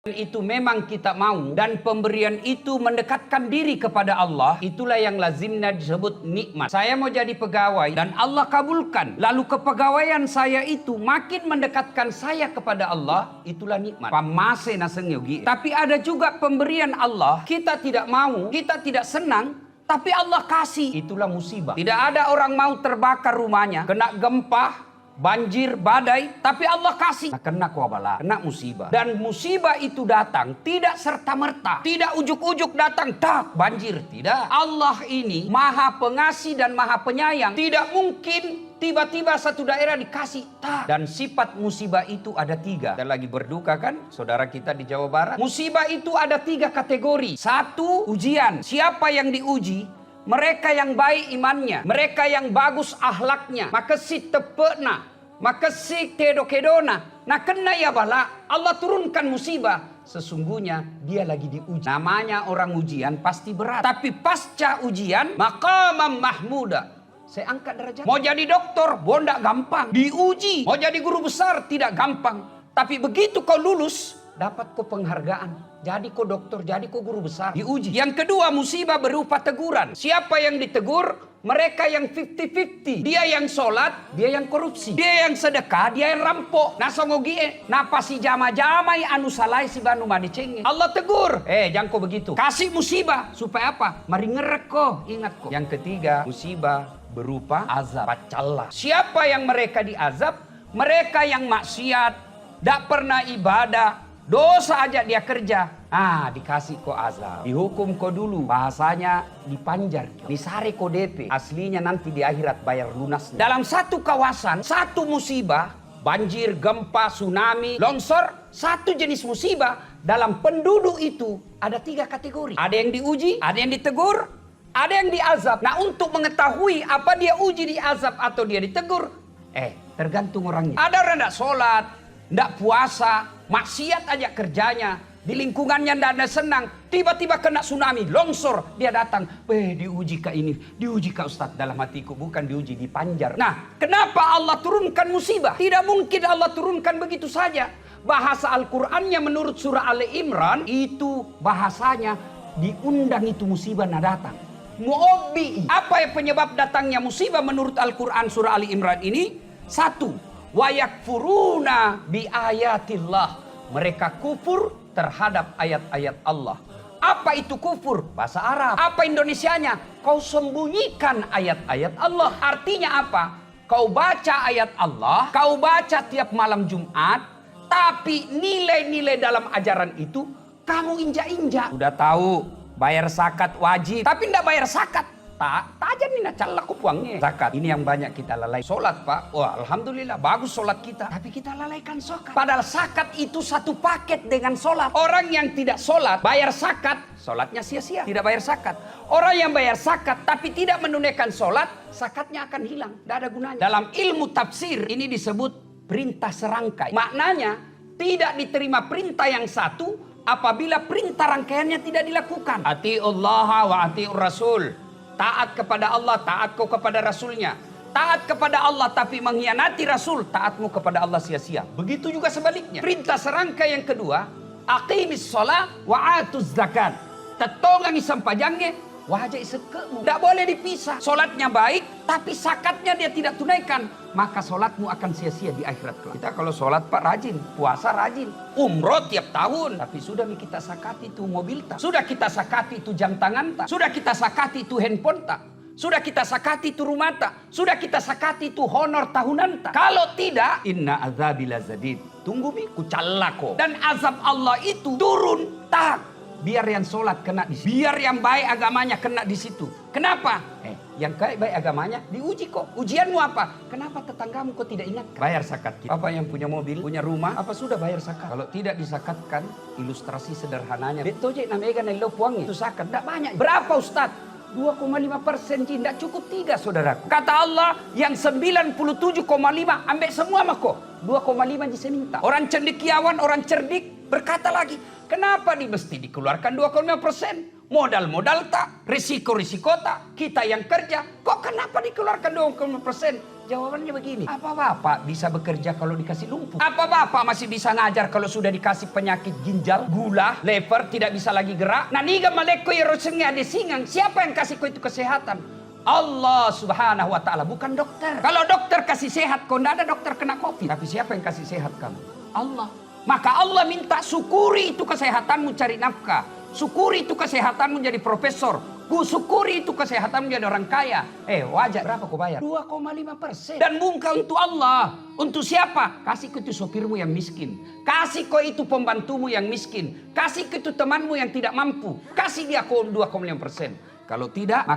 Itu memang kita mau dan pemberian itu mendekatkan diri kepada Allah, itulah yang lazimnya disebut nikmat. Saya mau jadi pegawai dan Allah kabulkan, lalu kepegawaian saya itu makin mendekatkan saya kepada Allah, itulah nikmat. Pamase naseng yogi. Tapi ada juga pemberian Allah, kita tidak mau, kita tidak senang, tapi Allah kasih, itulah musibah. Tidak ada orang mau terbakar rumahnya, kena gempa, banjir, badai, tapi Allah kasih. Kena kuabala, kena musibah. Dan musibah itu datang tidak serta-merta, tidak ujuk-ujuk datang, tak banjir, tidak. Allah ini maha pengasih dan maha penyayang. Tidak mungkin tiba-tiba satu daerah dikasih, tak. Dan sifat musibah itu ada 3. Kita lagi berduka kan, saudara kita di Jawa Barat. Musibah itu ada 3 kategori. 1, ujian. Siapa yang diuji? Mereka yang baik imannya, mereka yang bagus akhlaknya, maka si tepena, maka si kedo-kedona. Nah kena ya bala, Allah turunkan musibah. Sesungguhnya dia lagi diuji. Namanya orang ujian pasti berat. Tapi pasca ujian, maqamam mahmuda. Saya angkat derajat. Mau jadi dokter, bondak gampang. Diuji. Mau jadi guru besar, tidak gampang. Tapi begitu kau lulus, dapat kau penghargaan. Jadi kau dokter, jadi kau guru besar. Diuji. Yang kedua, musibah berupa teguran. Siapa yang ditegur? Mereka yang 50-50. Dia yang sholat, dia yang korupsi. Dia yang sedekah, dia yang rampok. Nasongogie, napasi jama-jamai anu salai si banu madicenge. Allah tegur. Jangan kau begitu. Kasih musibah. Supaya apa? Mari ngerek kau. Ingat kau. Yang ketiga, musibah berupa azab. Pacallah. Siapa yang mereka diazab? Mereka yang maksiat, tidak pernah ibadah, dosa aja dia kerja. Dikasih kau azab. Dihukum kau dulu. Bahasanya dipanjar. Disare kau DP. Aslinya nanti di akhirat bayar lunas. Dalam satu kawasan, satu musibah, banjir, gempa, tsunami, longsor, satu jenis musibah. Dalam penduduk itu ada 3 kategori. Ada yang diuji, ada yang ditegur, ada yang diazab. Nah untuk mengetahui apa dia uji, diazab atau dia ditegur, tergantung orangnya. Ada orang tidak sholat, tidak puasa, maksiat aja kerjanya, di lingkungannya tidak ada senang, tiba-tiba kena tsunami, longsor, dia datang, diuji kah ini, diuji kah Ustaz? Dalam hatiku, bukan diuji, dipanjar. Nah, kenapa Allah turunkan musibah? Tidak mungkin Allah turunkan begitu saja. Bahasa Al-Qur'annya menurut surah Ali Imran, itu bahasanya diundang itu musibah nah datang. Mu'obi. Apa yang penyebab datangnya musibah menurut Al-Quran surah Ali Imran ini? 1. Wa yakfuruna bi ayatillah. Mereka kufur terhadap ayat-ayat Allah. Apa itu kufur? Bahasa Arab. Apa Indonesianya? Kau sembunyikan ayat-ayat Allah. Artinya apa? Kau baca ayat Allah, kau baca tiap malam Jumat, tapi nilai-nilai dalam ajaran itu kamu injak-injak. Udah tahu bayar zakat wajib, tapi tidak bayar zakat. Tak aja nih nacalak uangnya. Zakat ini yang banyak kita lalai. Sholat Pak, wah alhamdulillah bagus sholat kita. Tapi kita lalaikan zakat. Padahal zakat itu satu paket dengan sholat. Orang yang tidak sholat bayar zakat, sholatnya sia-sia. Tidak bayar zakat. Orang yang bayar zakat tapi tidak menunaikan sholat, zakatnya akan hilang. Tidak ada gunanya. Dalam ilmu tafsir ini disebut perintah serangkai. Maknanya tidak diterima perintah yang satu apabila perintah rangkaiannya tidak dilakukan. Atiullah wa atiur rasul. Taat kepada Allah, taat kau kepada Rasulnya. Taat kepada Allah tapi mengkhianati Rasul, taatmu kepada Allah sia-sia. Begitu juga sebaliknya. Perintah serangkai yang kedua, aqimis sholat wa atuz zakat. Tetongangi sampajangnya, wajah sekemu. Tidak boleh dipisah. Sholatnya baik, tapi zakatnya dia tidak tunaikan. Maka sholatmu akan sia-sia di akhirat kelak. Kita kalau sholat Pak rajin, puasa rajin, umroh tiap tahun. Tapi sudah kita sakati itu mobil tak. Sudah kita sakati itu jam tangan tak. Sudah kita sakati itu handphone tak. Sudah kita sakati itu rumah tak. Sudah kita sakati itu honor tahunan tak. Kalau tidak, inna azabi lazadid. Tunggu mi, kucallako. Dan azab Allah itu turun tak. Biar yang sholat kena di situ. Biar yang baik agamanya kena di situ. Kenapa? Yang baik agamanya diuji kok. Ujianmu apa? Kenapa tetanggamu kok tidak ingat? Bayar zakat. Apa yang punya mobil, punya rumah, apa sudah bayar zakat? Kalau tidak disakatkan, ilustrasi sederhananya. Betoje namanya nelo puang itu zakat. Tidak banyak. Berapa Ustaz? 2,5% tidak cukup 3 saudaraku. Kata Allah yang 97,5 ambil semua mako. 2,5 saya minta. Orang cendekiawan, orang cerdik berkata lagi, kenapa mesti dikeluarkan 2,5%? Modal-modal tak, risiko-risiko tak, kita yang kerja. Kok kenapa dikeluarkan 20%? Jawabannya begini, apa Bapak bisa bekerja kalau dikasih lumpuh? Apa Bapak masih bisa ngajar kalau sudah dikasih penyakit ginjal, gula, lever, tidak bisa lagi gerak? Nah niga maleko yerosengnya ada singang, siapa yang kasih kau itu kesehatan? Allah subhanahu wa ta'ala, bukan dokter. Kalau dokter kasih sehat, kau tidak ada dokter kena COVID. Tapi siapa yang kasih sehat kamu? Allah. Maka Allah minta syukuri itu kesehatanmu cari nafkah. Syukuri itu kesehatanmu jadi profesor. Syukuri itu kesehatanmu jadi orang kaya. Wajar berapa kau bayar? 2,5%. Dan mungkah untuk Allah. Untuk siapa? Kasih ke itu sopirmu yang miskin. Kasih ke itu pembantumu yang miskin. Kasih ke itu temanmu yang tidak mampu. Kasih dia kau 2,5%. Kalau tidak,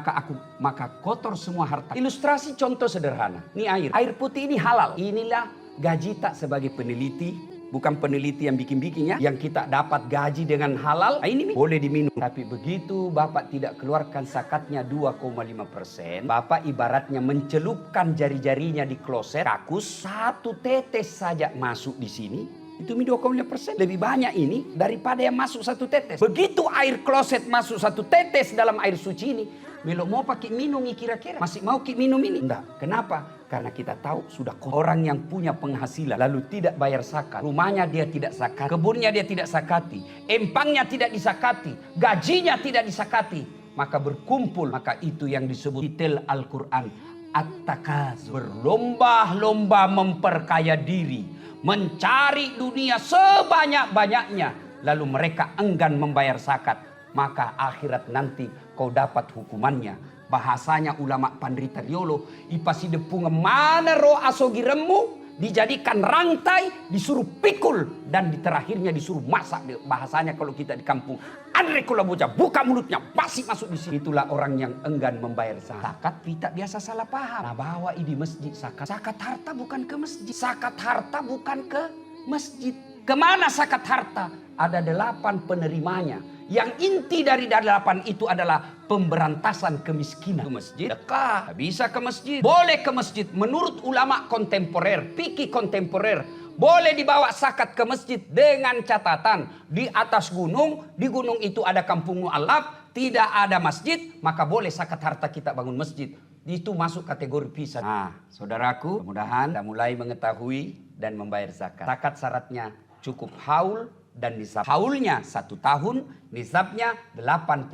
maka kotor semua harta. Ilustrasi contoh sederhana. Ini air. Air putih ini halal. Inilah gaji tak sebagai peneliti. Bukan peneliti yang bikin-bikin ya. Yang kita dapat gaji dengan halal. Nah, ini boleh diminum. Tapi begitu Bapak tidak keluarkan zakatnya 2,5%. Bapak ibaratnya mencelupkan jari-jarinya di kloset. Kakus. 1 tetes saja masuk di sini. Itu 2,5%. Lebih banyak ini daripada yang masuk 1 tetes. Begitu air kloset masuk 1 tetes dalam air suci ini. Belum mau pakai minum kira-kira. Masih mau minum ini? Enggak. Kenapa? Karena kita tahu sudah orang yang punya penghasilan. Lalu tidak bayar zakat. Rumahnya dia tidak zakat. Kebunnya dia tidak zakati. Empangnya tidak disakati. Gajinya tidak disakati. Maka berkumpul. Maka itu yang disebut detail Al-Quran. At-takazur. Berlomba-lomba memperkaya diri. Mencari dunia sebanyak-banyaknya. Lalu mereka enggan membayar zakat. Maka akhirat nanti kau dapat hukumannya. Bahasanya ulama Pandrita Riolo. Ipasi depung mana roh asogiremu. Dijadikan rantai. Disuruh pikul. Dan di terakhirnya disuruh masak. Bahasanya kalau kita di kampung. Andre kula bocah buka mulutnya. Pasti masuk di sini. Itulah orang yang enggan membayar zakat. Zakat kita biasa salah paham. Nah bawa di masjid zakat. Zakat harta bukan ke masjid. Zakat harta bukan ke masjid. Kemana zakat harta? Ada 8 penerimanya. Yang inti dari 8 itu adalah pemberantasan kemiskinan. Ke masjid? Dekat. Bisa ke masjid. Boleh ke masjid. Menurut ulama kontemporer. Fikih kontemporer. Boleh dibawa zakat ke masjid dengan catatan. Di atas gunung. Di gunung itu ada kampung mu'alaf. Tidak ada masjid. Maka boleh zakat harta kita bangun masjid. Itu masuk kategori pisah. Nah saudaraku. Mudah-mudahan kita mulai mengetahui dan membayar zakat. Zakat syaratnya cukup haul. Dan nisab haulnya 1 tahun, nisabnya 85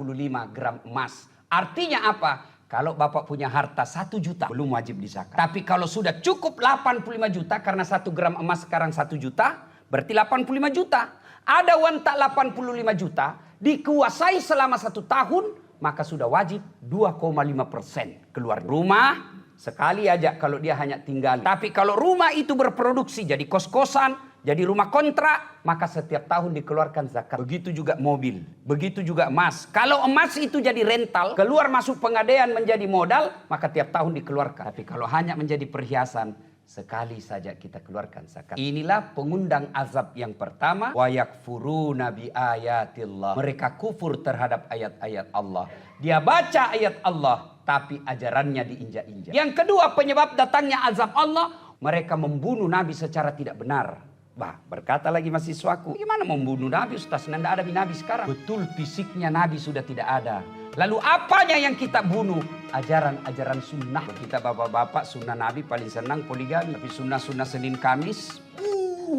gram emas. Artinya apa? Kalau Bapak punya harta 1 juta, belum wajib dizakat. Tapi kalau sudah cukup 85 juta, karena 1 gram emas sekarang 1 juta, berarti 85 juta. Ada uang tak 85 juta, dikuasai selama 1 tahun, maka sudah wajib 2,5% keluar rumah. Sekali aja kalau dia hanya tinggal. Tapi kalau rumah itu berproduksi jadi kos-kosan, jadi rumah kontrak, maka setiap tahun dikeluarkan zakat. Begitu juga mobil, begitu juga emas. Kalau emas itu jadi rental, keluar masuk pengadaian menjadi modal, maka tiap tahun dikeluarkan. Tapi kalau hanya menjadi perhiasan, sekali saja kita keluarkan zakat. Inilah pengundang azab yang pertama. Wa yakfuruna bi ayatillah. Mereka kufur terhadap ayat-ayat Allah. Dia baca ayat Allah, tapi ajarannya diinjak-injak. Yang kedua penyebab datangnya azab Allah, mereka membunuh Nabi secara tidak benar. Berkata lagi mahasiswaku, gimana membunuh Nabi Ustaz? Nanda ada Nabi sekarang. Betul, fisiknya Nabi sudah tidak ada. Lalu apanya yang kita bunuh? Ajaran-ajaran sunnah. Kita bapak-bapak sunnah Nabi paling senang poligami. Tapi sunnah-sunnah Senin Kamis,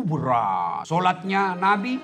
berat. Solatnya Nabi,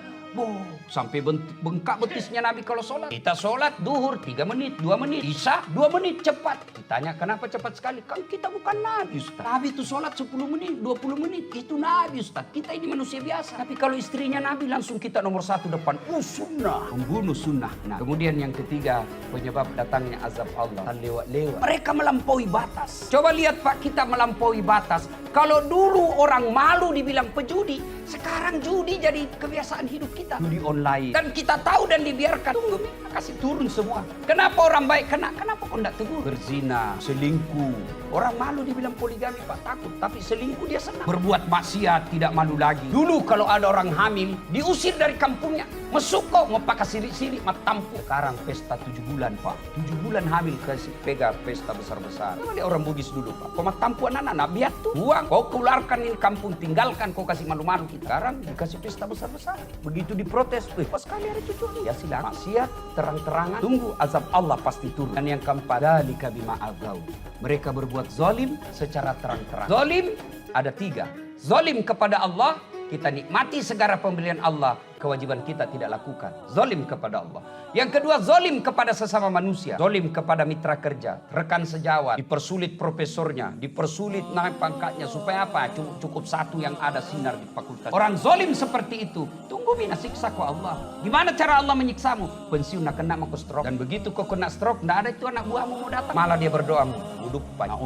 sampai bengkak betisnya Nabi kalau solat. Kita solat duhur 3 menit, 2 menit. Isya 2 menit, cepat. Ditanya kenapa cepat sekali? Kan kita bukan Nabi Ustaz. Nabi itu solat 10 menit, 20 menit. Itu Nabi Ustaz. Kita ini manusia biasa. Tapi kalau istrinya Nabi langsung kita nomor 1 depan. Sunnah. Membunuh sunnah. Nah, kemudian yang ketiga penyebab datangnya azab Allah. Lewat-lewat. Mereka melampaui batas. Coba lihat Pak, kita melampaui batas. Kalau dulu orang malu dibilang pejudi, sekarang judi jadi kebiasaan hidup kita. Judi online. Dan kita tahu dan dibiarkan. Tunggu, kasih turun semua. Kenapa orang baik kena? Kenapa kau tidak tegur? Berzina, selingkuh, Orang malu dibilang poligami Pak, takut. Tapi selingkuh dia senang. Berbuat maksiat tidak malu lagi. Dulu kalau ada orang hamil, diusir dari kampungnya. Mesuk kau, mau pakai sirik-sirik, mat tampu. Sekarang pesta 7 bulan Pak. 7 bulan hamil kasih pegang pesta besar-besar. Sama dia orang Bugis dulu Pak. Kau mat tampu anak-anak, biar tuh. Buang, kau keluarkan ini kampung, tinggalkan, kau kasih malu-malu kita. Sekarang dikasih pesta besar-besar. Begitu diprotes, pas sekali ada cucu. Ya silakan. Maksiat, terang-terangan. Tunggu azab Allah pasti turun. Dan yang keempat, dzalika bima agau. Mereka berbuat zalim secara terang-terang. Zalim ada 3. Zalim kepada Allah, kita nikmati segala pemberian Allah, kewajiban kita tidak lakukan. Zalim kepada Allah. Yang kedua, zalim kepada sesama manusia. Zalim kepada mitra kerja, rekan sejawat, dipersulit profesornya, dipersulit naik pangkatnya supaya apa? Cukup satu yang ada sinar di fakultas. Orang zalim seperti itu, tunggu bina siksa ku Allah. Gimana cara Allah menyiksamu? Pensiun nak kena mau stroke. Dan begitu kau kena stroke, tidak ada itu anak buahmu mau datang. Malah dia berdoa, hidup banyak.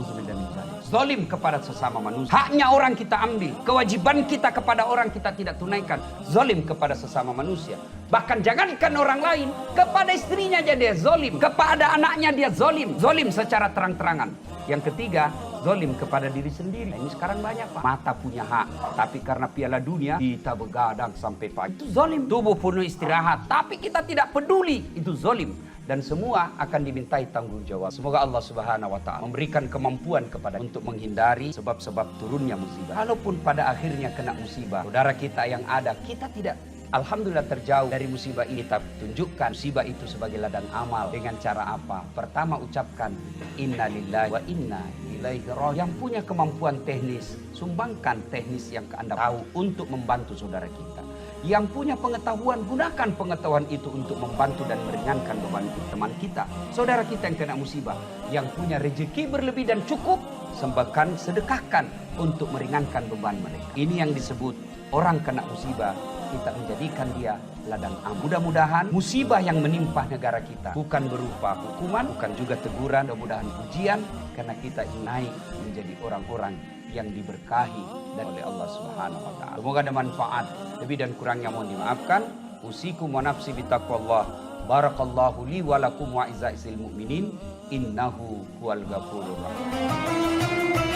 Zalim kepada sesama manusia. Haknya orang kita ambil, kewajiban kita kepada orang kita tidak tunaikan. Zalim kepada sesama manusia. Bahkan jangankan orang lain, kepada istrinya aja dia zalim, kepada anaknya dia zalim. Zalim secara terang-terangan. Yang ketiga, zalim kepada diri sendiri. Nah, ini sekarang banyak Pak. Mata punya hak, tapi karena Piala Dunia kita begadang sampai pagi. Itu zalim. Tubuh penuh istirahat, tapi kita tidak peduli. Itu zalim. Dan semua akan dimintai tanggung jawab. Semoga Allah Subhanahu wa Ta'ala memberikan kemampuan kepada untuk menghindari sebab-sebab turunnya musibah. Walaupun pada akhirnya kena musibah, saudara kita yang ada, kita tidak alhamdulillah terjauh dari musibah ini. Kita tunjukkan musibah itu sebagai ladang amal. Dengan cara apa? Pertama, ucapkan inna lillahi wa inna ilaihi raji'un. Yang punya kemampuan teknis, sumbangkan teknis yang Anda tahu untuk membantu saudara kita. Yang punya pengetahuan, gunakan pengetahuan itu untuk membantu dan meringankan beban teman kita. Saudara kita yang kena musibah, yang punya rezeki berlebih dan cukup, sembahkan, sedekahkan untuk meringankan beban mereka. Ini yang disebut orang kena musibah, kita menjadikan dia ladang amal. Mudah-mudahan musibah yang menimpa negara kita bukan berupa hukuman, bukan juga teguran, mudah-mudahan ujian, karena kita ingin naik menjadi orang-orang yang diberkahi dan oleh Allah Subhanahu wa Ta'ala. Semoga ada manfaat. Lebih dan kurangnya mohon dimaafkan. Usikum wa nafsi bitaqwallah. Barakallahu li wa lakum wa izza'il mu'minin. Innahu huwal ghafurur rahim.